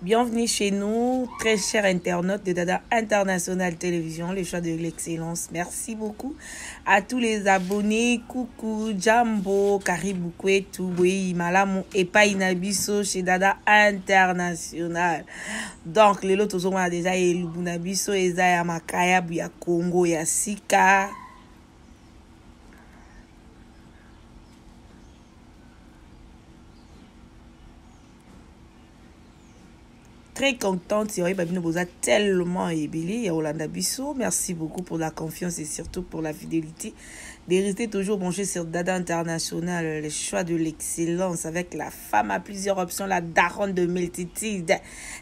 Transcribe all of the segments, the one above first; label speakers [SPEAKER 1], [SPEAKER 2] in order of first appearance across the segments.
[SPEAKER 1] Bienvenue chez nous, très chers internautes de Dada International Télévision, le choix de l'excellence. Merci beaucoup à tous les abonnés. Coucou, Jambo, Karibu Kwetu, Bui, Malamu, et Painabiso chez Dada International. Donc, les lots ont déjà eu Lubunabiso, Ezaya Makaya, Buya Congo, Yasika. Très contente, Thierry Babino Boza tellement ébélé, Yolanda Bissot. Merci beaucoup pour la confiance et surtout pour la fidélité. De rester toujours branché sur Dada International, le choix de l'excellence avec la femme à plusieurs options, la daronne de multitude.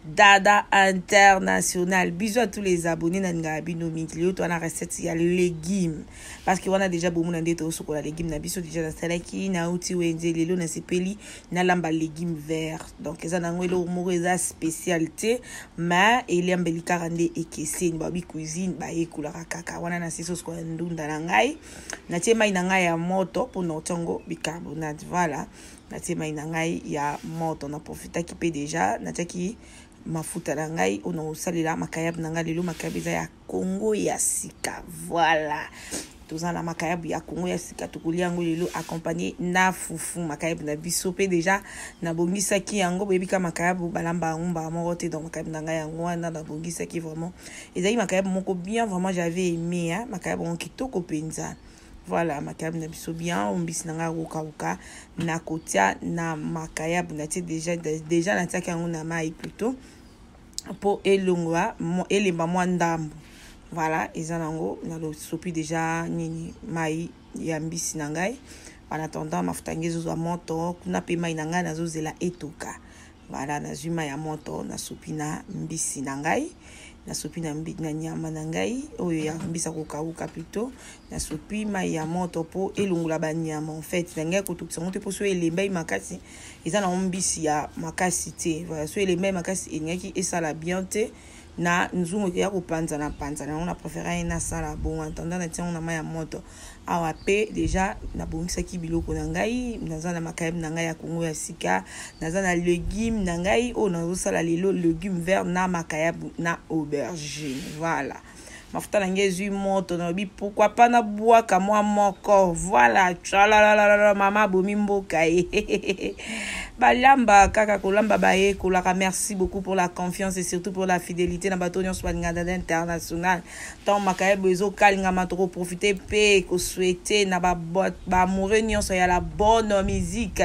[SPEAKER 1] Dada International. Bisous à tous les abonnés. Nangabino Miglio, toi, la recette, il y a légumes. Parce qu'on a déjà beaucoup de temps sur la légumes. Nabiso déjà dans salaki, na outi wende, lelo na sepeli, na lamba légumes verts. Donc, ils ont un spécialité. Mais il y a un bel carande et qui c'est une babi cuisine, bah, et couleur kaka. On a na sauce quoi ndunda nangai. Natie mai nangai ya moto pour notongo bicarbonate. Voilà. Natie mai nangai ya moto. On a profité qui peut déjà. Natie qui mafuta nangai. On a salila makayab nangai lelo makayab ya Congo ya sika. Voilà. Tous en la makayab ya Congo ya sika tukuliango lelo accompagné na fufu makayab na bisope déjà na bongisa ki yango bebika makayab balamba ngomba morote donc makayab nanga yango na bongisa ki vraiment ezali makayab moko bien vraiment j'avais aimé hein makayab on kitoko penza. Voilà, makayab na biso bien, on bis nanga uka na kotia na makayab na ti déjà na tia kango na mai plutôt pour elongwa elemba mwa ndambo. Voilà, ezanango na lo sopi déjà nini mai ya mbisi nangai. En attendant mafutange zo moto kuna pe mai nanga na zo zela etoka. Voilà, na zuma ya moto na sopi na mbisi nangai. Na sopi na mbisi na nyama nangai oyo ya mbisa kokauka plutôt na sopi mai ya moto po elungula ba nyama en fait nangai ko tukisa moto po so elembai makasi ezana mbisi ya makasi te. Voilà, so elembai makasi engaki esala bien te. Na nzungu ya kupanza na on a préféré na sala bon attendant na tiens on a maya moto awa pe déjà na bongisa ki biloko na ngai nazana makayeb na ngai ya Congo ya sika nazana légumes na ngai o na sala lelo légumes verts na makayeb na aubergine. Voilà, mafuta na ngai zui moto na bi pourquoi pas na bois ka moi moko. Voilà, chalala mama bomi mboka balamba kaka kolamba bae kolaka. Merci beaucoup pour la confiance et surtout pour la fidélité na batonyo swanga Dada International. Tant makayeb bezo kalinga matoko profiter pe ko souhaiter na ba amoureux nyonso ya la bonne musique.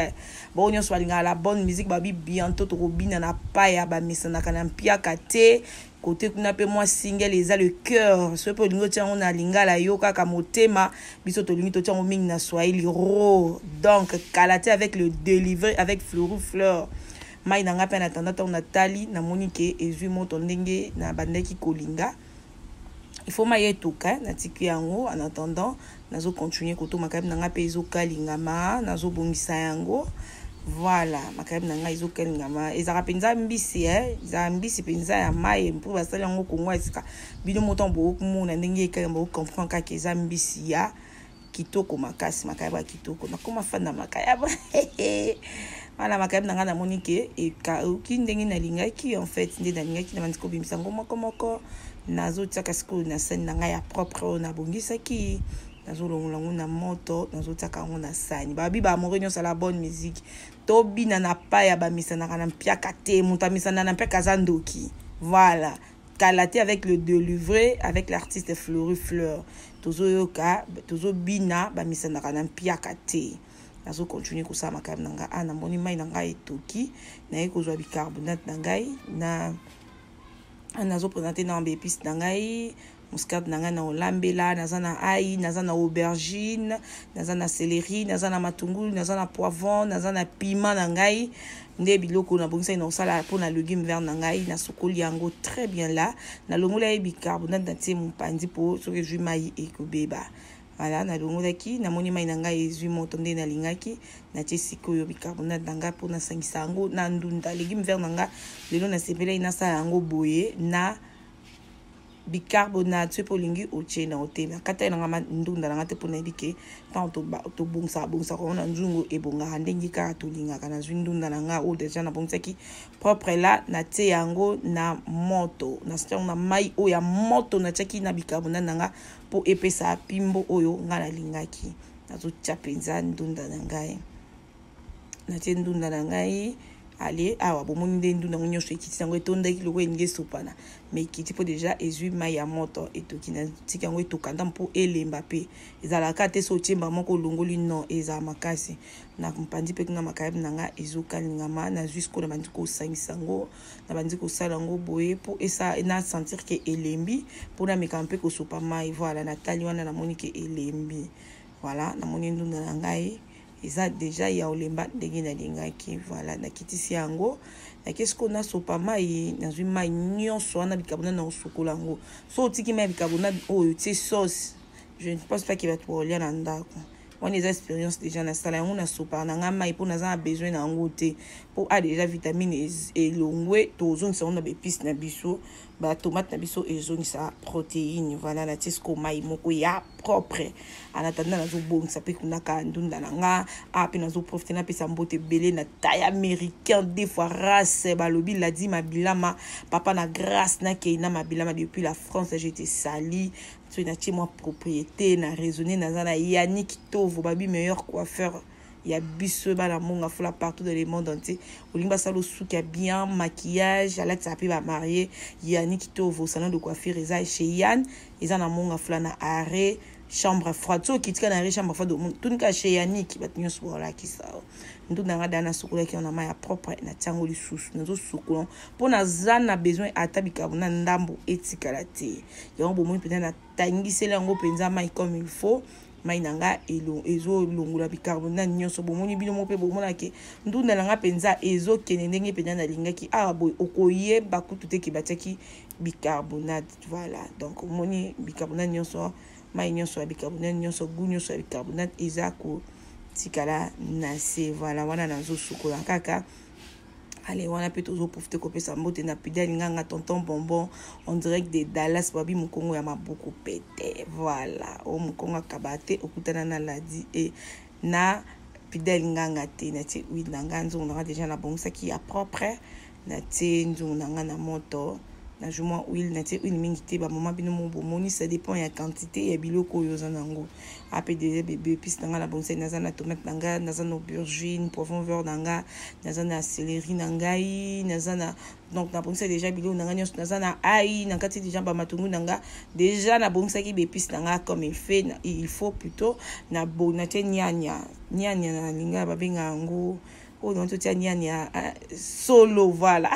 [SPEAKER 1] Bon nyonso swanga la bonne musique babi bientôt to robina na pa ya ba misana kana mpia kate. Côté kuna pe moi single les a le cœur ce peu lingo tia on a lingala yoka kamotema biso to lingi to tia ming na Swahili ro donc kalate avec le délivré avec fleur mai nanga pe na tanda to Nathalie na Monique ezui moto ndenge na bandeki kolinga il faut maye toka na tiki yango. En attendant nazo continuer koto makab nanga pe ezo kalinga ma nazo bongisa yango. Voilà, makayab nanga izo kelingama ezaka penza mbisi za mbisi penza ya mai mpo basali yango Congo esika bino moto mbo kumuna ndenge ekaya mbo comprendre ka keza mbisi ya kitoko makasi makayab kitoko na koma fanda makayab. Voilà, makayab nanga na Monique et ka ki ndenge na lingaki en fait ndenge na lingaki na mandiko bimisa ngoma komoko nazo tsaka siku na scène nanga ya propre na bongisa ki nazo longolango na moto nazo taka ngo na sani babi ba amoureux nyonso la bonne musique to bina na pa ya ba misana kana mpiaka te muta misana na mpeka zandoki. Voilà, kalate avec le délivré avec l'artiste Fleur tozo yoka tozo bina ba misana kana mpiaka te. Nazo continuer ko sa makab nanga ana moni mai nanga etoki na eko zo bicarbonate nangai na nazo présenter na épices nangai muscade nanga na olambela nazana ai nazana aubergine nazana céleri nazana matungulu nazana poivron nazana piment nangai nde biloko na bongisa na osala pour na légumes verts nangai na sokoli yango très bien là na longola bicarbonate na tie mupandi po soki jus mai ekobeba. Voilà, na longola ki na moni mai nangai ezui moto nde na lingaki na tie sikoyo bicarbonate nanga pour na sangisa yango na ndunda légumes verts nanga lelo na sepela ina sa yango boye na bicarbonate so polingi otie na ote na kata na ngama ndunda na ngate pona dike tant to bongsa ko na nzungu ebonga ndenge ka tolinga kana ndunda na nga o deja na bongsa ki propre la na te yango na moto na stong na mai o ya moto na chaki na bicarbonate na nga po epesa pimbo oyo nga na lingaki na zo chapenza ndunda na ngai na te ndunda na ngai allez awa bomoni nde ndunda ngonyo so ekiti yango etondaki loko elingi esopana mais ekiti po déjà ezwi mai ya moto etoki na tika yango etokanda mpo elemba mpe ezalaka te so otiemba moko olongoli no eza makasi na mpandi mpe kuna makayabu na nga ezokalingama na zwi sikoyo na bandi kosangisa yango na bandi kosala yango boye mpo na sentir ke elembi mpo na mekama mpe kosopa mai voilà natali wana namoni ke elembi voilà namoni ndunda na ngai eza déjà ya olemba ndenge na lingaki voilà na kitisi yango na kesko na sopa mai na zwi mai nyonso wana bicarbonate na osokola yango so otiki mai bicarbonate oyo tie sauce je ne pense pas qu'il va te lia na ndako wana eza expérience déjà na sala yango na sopa na nga mai mpo naza na besoin na yango te mpo a déjà vitamine elongwe tozongisa yango na bepice na biso batomate na biso ezongisa protéine voilà na tisco mai moko ya propre en attendant nazobongisa mpe kunaka ndunda na nga mpe nazoprofite napesa mbote ebele na taille américain des fois race balobi ladi mabilama papa na grâce nakei na mabilama depuis la France j'étais sali so natie mwa propriété na raisonné naza na Yannick Tovo babi meilleur coiffeur il y a biso bana monga fola partout dans le monde entier olimba salo suki ya bien maquillage ala tsapi ba marié Yannick Tovo salon de coiffure eza chez Yann eza na monga fola na arrêt chambre froide so kitika na arrêt chambre froide tunika chez Yannick batinyo so la kisa ndu na ngada na sukula ki na maya propre na tango lisusu nazo sukula pona zana besoin atabika na ndambo etikala te yango bomoi pena na tangisela yango penza mai comme il faut mai nanga ezo longola bicarbonate nyonso bomoni bino mo pe bomona ke ndunda nanga penza ezo kene ndenge penza na lingaki boy okoyeba kutu te ki batiaki bicarbonate voilà donc omoni bicarbonate nyonso mai nyonso ya bicarbonate nyonso goût nyonso ya bicarbonate eza ko tikala na se voilà wana nazo sukola kaka allez wana pe tozo profiter kopesa mbote na pidali nganga tonton bonbon en direct de Dallas babi mukongo ya maboko pete voilà o mukongo kabate okutana na ladi et na pidali nganga te na ti oui nanga nzo on aura déjà na bongisa qui ya propre na ti nzo nanga na moto na juma huile na ti huile mingi te ba mama bino mo bomoni ça dépend ya quantité ya biloko yo zanango apé de bébé piste nanga na bongisa na zana tomate nanga na zana aubergine poivron vert nanga na zana céleri nangai na zana donc na bongisa déjà biloko nanga nyonso na zana ai na kati déjà ba matungu nanga déjà na bongisa ki bépiste nanga comme il faut plutôt na bonate nyanya na linga ba benga ngo oh non tout nyanya solo voilà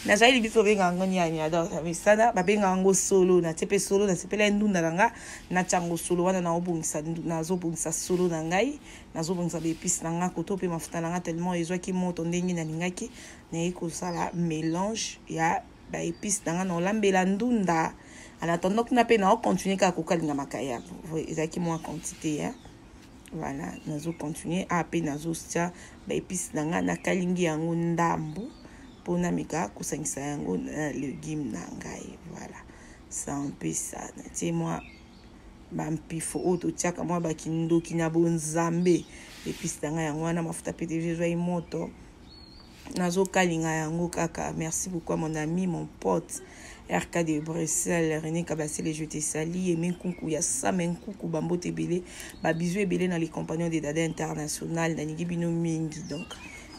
[SPEAKER 1] na jali biso benga ngo nyanya donc mais ça ba benga ngo solo na tepe solo na sepela ndunda nanga na chango solo wana na obungisa na zobungisa solo na ngai na zobungisa bepis nanga koto pe mafuta nanga tellement ezwaki moto ndenge na lingaki na eko sala mélange ya ba épices nanga na olambela ndunda en attendant que na pe na continuer ka kokalinga makaya ezaki moins quantité hein. Voilà, nazo continuer pe nazo tia ba épices nanga na kalingi yango ndambu pona mika kusangisa yango na légumes na ngai voilà ça un peu ça na tie moi ba mpifo oto tiaka moi ba kindoki na bonzambe épices nanga yango na mafuta PDG zwa moto nazo kalinga yango kaka merci beaucoup à mon ami mon pote RK de Bruxelles, René Kabasile, je te sali, et Menkunku, ya sa Menkunku, Bambo Tebele, Babizou et Belé dans les compagnons des Dada International, Nani Bino Mingi. Donc,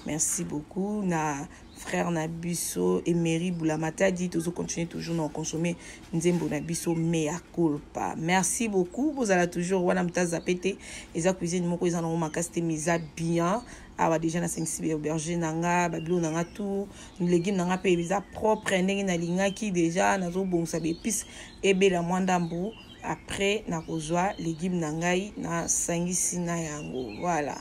[SPEAKER 1] merci beaucoup. Na frère Nabiso et Mary Boulamata dit toujours continuer toujours à consommer Nzembo Nabiso mea culpa. Merci beaucoup. Vous allez toujours Wanamta Zapete, et za cuisine moko ils en ont makaste misa bien. Awa déjà na sensible aubergine nanga babilo nanga tout légumes nanga pe biza propre ndenge na linga ki déjà nazo bongsa be épices ebela mwandambu après na kozwa légumes nangai na sangisi na yango voilà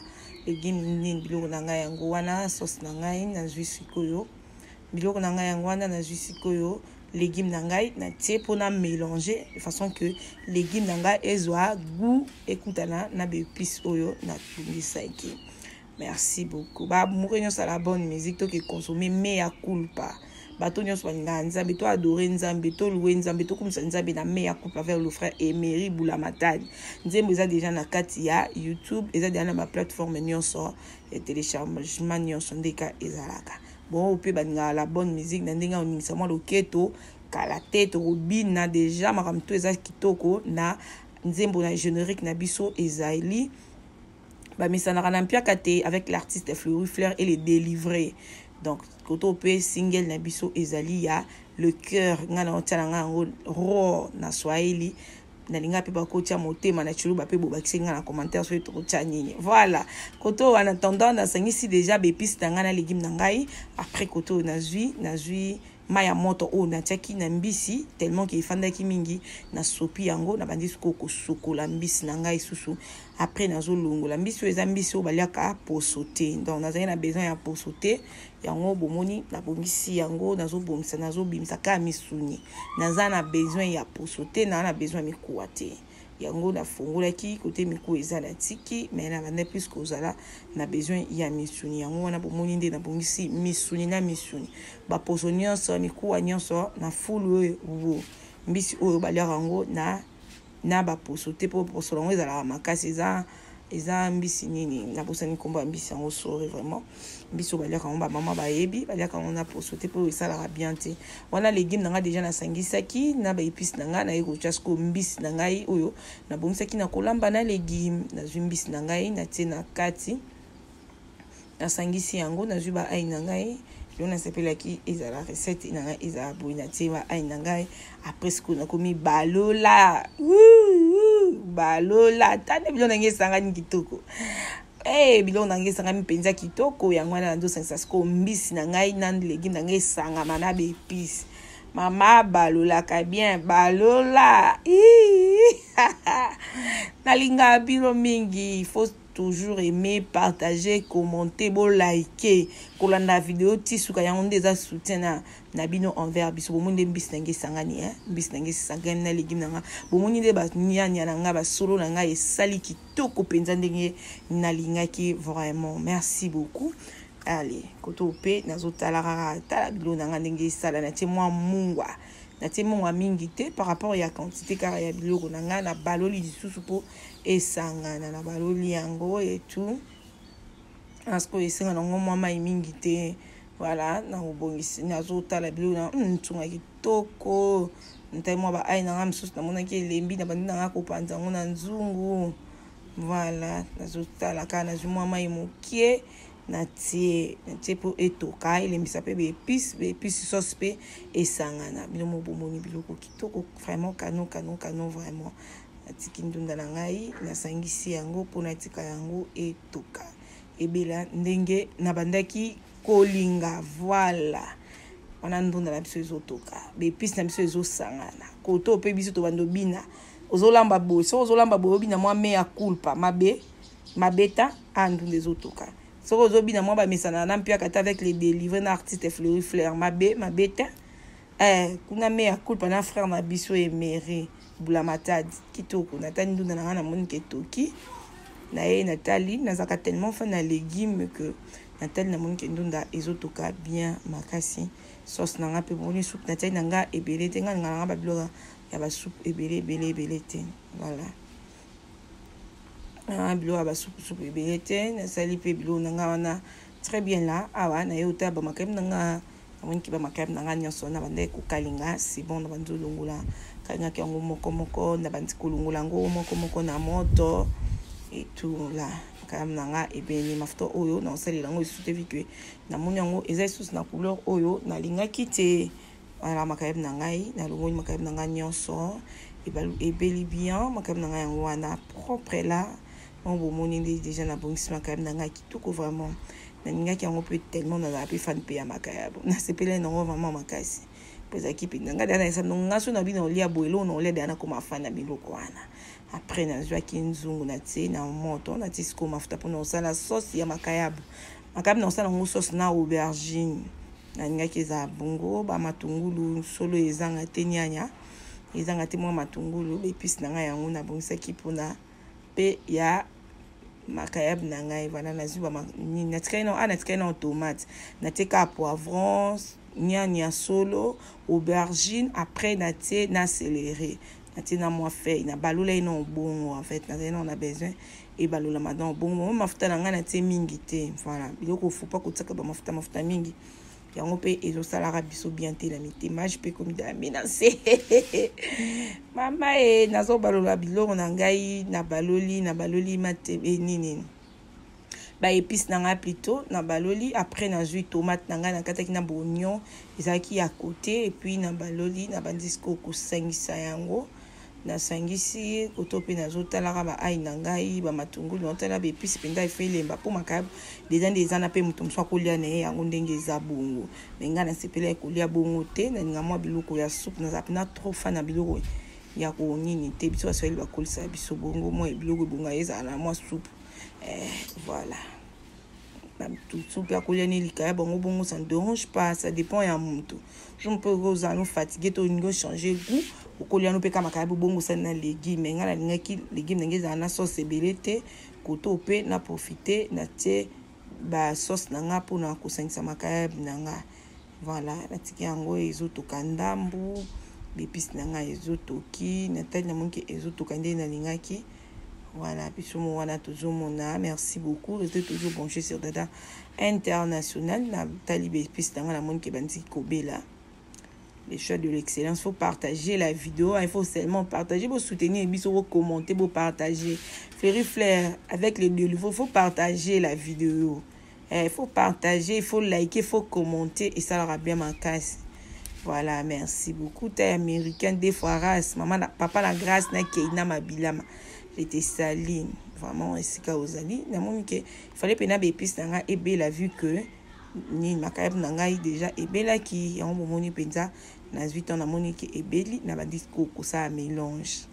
[SPEAKER 1] légumes nini biloko nanga yango wana sauce nangai na zwi sikoyo biloko nanga yango wana na zwi sikoyo légumes nangai na tie pona mélanger de façon que légumes nanga ezwa goût ekutana na be épices oyo na tungisa iki. Merci beaucoup. Bah, mourir ça la bonne musique, toi qui consomme mea culpa. bato nyonso balinga nzambe to adorer nzambe to louer nzambe to kumisa nzambe na meilleur couple avec le frère Emery Boulamatadi. Nzembo eza déjà na kati ya YouTube, eza déjà na ba plateforme nyonso et téléchargement nyonso ndeka ezalaka. Bon pe balinga la bonne musique na ndenge oningisa mwa loketo kala tête robina déjà makamto eza kitoko na nzembo na générique na biso ezali ba misanaka na mpiaka te avec l'artiste Fleury Fleur et les délivrés. Donc koto pe single na biso ezali ya le cœur ngana otala nga ro na Swahili na linga pe ba kotia motema na chulu ba pe bobakisi nga na commentaire sur to nini. Voilà koto en attendant na sangisi déjà bepiste na nga na légume na ngai après koto na zui maya moto o na tiaki na mbisi tellement que ifandaki mingi na sopi yango na bandi ko sokola mbisi na ngai susu après nazo longola mbisi eza mbisi o baliaka pour sauter donc nazali na besoin ya pour sauter yango bomoni na bongisi yango nazo bimisa ka misuni naza na besoin ya pour sauter na besoin mikuwa te yango na fongolaki côté miku eza na tiki mais na bande plus kozala na besoin ya misuni yango wana bomoni nde na bongisi misuni na misuni ba poso nyonso miku nyonso na fulu wo mbisi oyo baliaka yango na ba poso te po poso yango ezala makasi eza mbisi nini na bosani komba mbisi yango sori vraiment mbisi baliaka yango ba mama bayebi baliaka yango na poso te po esalaka bien te wana légume nanga déjà na sangisaki na ba épices nanga na eko chasko mbisi na ngai oyo na bomisaki na kolamba na légume na zwi mbisi na ngai na tie na kati na sangisi yango na zwi ba ai na ngai yo na sepelaki ezala recette na ngai ezala boy na tie ba ai na ngai après ce qu'on a commis balola tane bilo na ngesanga ni kitoko bilo na ngesanga mpenza kitoko yango na ndo sangisa sko mbisi na ngai na légume na ngesanga mana be épices mama balola ka bien balola nalinga bilo mingi il faut toujours aimer, partager, commenter, liker, kolanda vidéo tisuka yango ndeza soutien na bino envers biso bomunde mbisi sangani mbisi nange sangani na légume nanga bomuni nde ba nyanya nanga ba solo nanga esali kitoko penza ndenge nalingaki vraiment merci beaucoup. Allez koto pe nazotala tala bilo nanga ndenge sala na tie mwa mungwa na tie mungwa mingi te par rapport ya quantité car ya biloko nanga na baloli lisusu po esangana na baloli yango et tout asko esenga nango mwa mai mingi te voilà na obongisi nazotala biloko na ntunga kitoko ntai mwa ba ai nanga misusu namonaki elembi na bandi nanga kopanza yango na nzungu voilà nazotala kaka nazwi mwa mai mokie na tie po etoka elembisa pe be épices sauce pe esangana biloko bomoni biloko kitoko vraiment canon vraiment atiki ndunda na ngai nasangisi yango po natika yango etoka ebela ndenge na bandaki kolinga voilà wana ndunda na biso ezotoka be épices na biso ezosangana koto pe biso to bando bina ozolamba boye so ozolamba boye bina mwa mea culpa mabeta ndunda ezotoka so ozobina mwa ba mesana na mpia kata avec les délivrés na artiste Fleury Fleur mabeta kuna mea culpa na frère na biso Emery Boulamatadi kitoko natani ndunda na ngana moni ketoki na ye Nathalie nazaka tellement fan na légumes que Nathalie na moni ndunda ezotoka bien makasi sauce nanga pe moni soupe Nathalie nanga ebele te ngana ba biloko ya ba soupe ebele te voilà biloko ba soupe ebele te nasali pe biloko nanga wana très bien là awa na ye ota ba makam nanga amoni ki ba makam nanga nyonso na bande ko kalinga c'est bon na banzo longola kanga yango moko na bandi kolongola yango moko na moto et tout là kam nanga ebeni mafuta oyo na osalela yango esute vike na moni yango eza sous na couleur oyo na linga kite voilà makayeb na ngai na longoni makayeb na ngai nyonso ebeli bien makayeb na ngai yango wana propre là on bomoni déjà na bongisi makayeb na ngai kitoko vraiment na linga ki yango peut tellement na la fan pe ya makayeb na sepele nango vraiment makasi ezaki pe nanga dana esa nonga so na bino lia boelo no lia dana ko mafana biloko wana après na zwaki nzungu na tie na moto na tisiko mafuta pour na sala sauce ya makayab na sala ngo sauce na aubergine na ngaki za bongo ba matungulu solo ezanga te nyanya ezanga te mwa matungulu épices na ngai yango na bongisaki pona pe ya makayab na ngai wana na zuba ni na tika ino tomate na tika poivron nyanya solo, aubergine, après natie na céleri. Natie na moi fait, na balola ino bon en fait, on a besoin et balola madon bon mo mafuta na nga natie mingi te. Voilà, biloko faut pas kotsaka ba mafuta mingi. Yango pe ezosalara biso bien te la mitemage pe komi de la menace. Mama nazo balola biloko na ngai na baloli mate nini. Ba épices nanga plutôt na baloli après na jus tomate nanga na kataki na oignon ezaki à côté et puis na baloli na bandisco ko sangisa yango na sangisi kotope na zotalaka ba ai nangai ba matungulu na tala ba épices penda ifelemba po makab des ana pe mutum so kolia na yango ndenge za bongo menga na sepela kolia bongo te na ninga mwa biloko ya soupe na zapina trop fan na biloko ya ko nini te biso basweli bakolisa biso bongo mwa biloko bonga eza na mwa soupe. Voilà. Tout soupe à coller ni likaya bongo ça ne dérange pas, ça dépend ya mutu. Je me peux vous nous fatiguer to ngo changer goût au coller nous pe kama kaya bongo ça na légumes ngala ngaki légumes ngeza na sauce ebelete koto pe na profiter na tie ba sauce nanga pour na kosangisa makaya nanga. Voilà, na tiki yango ezoto kandambu l'épice nanga ezoto ki na tali na monki ezoto kande na lingaki. Voilà, puis sur moi, on a toujours mon âme. Merci beaucoup. Restez toujours branchés sur Dada International. Nathalie Bépis, dans la monde qui est bandit Kobela. Les choix de l'excellence. Il faut partager la vidéo. Il faut seulement partager. Vous soutenir, vous commenter, vous partager. Fleury Flair, avec les deux, il faut partager la vidéo. Il faut partager, il faut liker, il faut commenter. Et ça aura bien ma casse. Voilà, merci beaucoup. T'es américaine, des fois race. Maman, papa, la grâce, n'a qu'à mabilama. J'étais saline vraiment esika ozali na moni que il fallait pena ba épices nanga ebela vu que ni makayeb nanga déjà ebela ki ya moni penza na 8 ans na moni que ebeli na ba disco ko ça mélange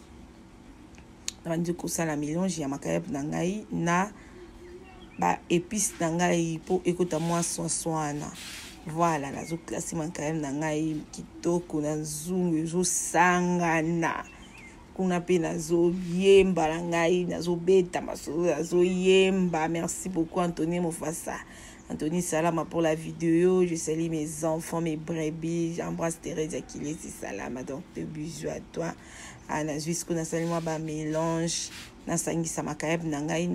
[SPEAKER 1] na ba disco ça la mélange ya makayeb nanga na ba épices nanga po ekota moi soana. Voilà la zo classe makayeb nanga kitoko na zungu zo sangana. Kuna pe nazo yemba la ngai nazo beta maso nazo yemba. Merci beaucoup Anthony Mofassa, Anthony Salama pour la vidéo. Je salue mes enfants, mes brebis. J'embrasse Thérèse Akilis et Salama. Donc de bisous à toi. Ana jusqu'au na salue moi ba mélange na sangisa makayeb na ngai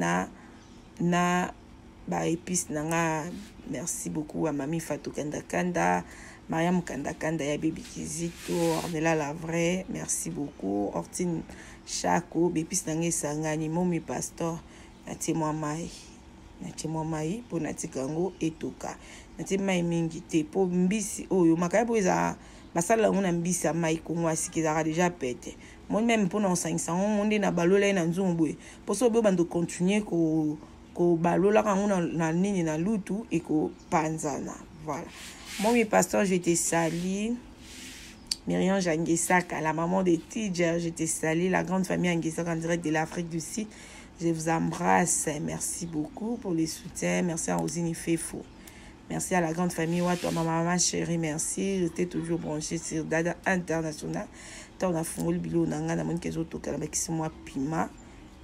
[SPEAKER 1] na ba épices nanga. Merci beaucoup à Mami Fatou Kanda Mariam Kanda ya Baby Kizito, Ornella la vraie, merci beaucoup. Ortine Chako, Bépis Nangé Sangani, Momi Pastor, Nati Mwamai pour Nati Kango et Toka. Nati Mai Mingi te pour Mbisi, oh, Makaabo eza, Basala on a Mbisi à Mai Kongo, si qu'ils a déjà pété. Moi même pour nos 500, on est na balola na nzumbu. Pour ça, on doit continuer ko balola quand on na nini na lutu et ko panzana. Voilà. Moi, mes pasteurs, je te salue. Myriam Janguessaka, la maman de Tidjer, je te salue. La grande famille Anguessaka en direct de l'Afrique du Sud. Je vous embrasse. Merci beaucoup pour les soutiens. Merci à Rosine Fefo. Merci à la grande famille Wato, ma maman chérie. Merci. J'étais toujours branchée sur Dada International. Tant on a fondé le bilot, on a mon kezoto, qui c'est moi pima.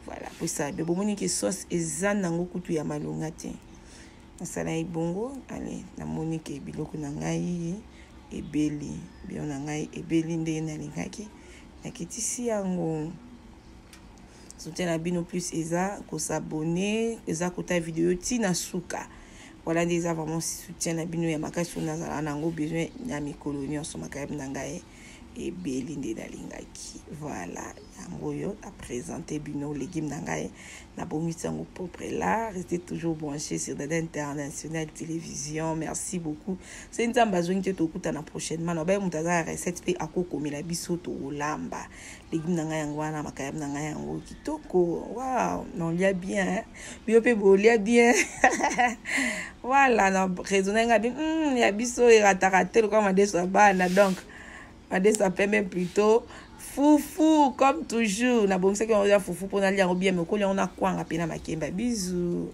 [SPEAKER 1] Voilà, pour ça. Mais bon, que sauce et zan nango kutu ya malongate. Nasala bongo allez na monique biloko na ngai ebeli bio na ngai ebeli nde na lingaki na kitisi yango soutien na bino plus eza ko s'abonner eza ko ta vidéo ti na suka. Voilà déjà vraiment soutien na bino ya makasi na zala nango besoin na mikolo nyonso makayeb na ngai ebeli nde na lingaki. Voilà yango yo a présenter bino légumes na ngai na bongisi yango propre là. Restez toujours branchés sur Dada International Télévision. Merci beaucoup. C'est une zambazoni te tokutana prochainement na ba mutaza recette pe akokomela biso to olamba légumes na ngai yango wana makayeb na ngai yango kitoko. Waouh, non lia bien hein? Bio pe bo lia bien. Voilà na raisonner nga bien ya biso erataka te comme adesso bana donc ça peut même plutôt foufou comme toujours. Na bon c'est qu'on a foufou pour aller en bien mais qu'on a quoi on a pena makemba. Bisous.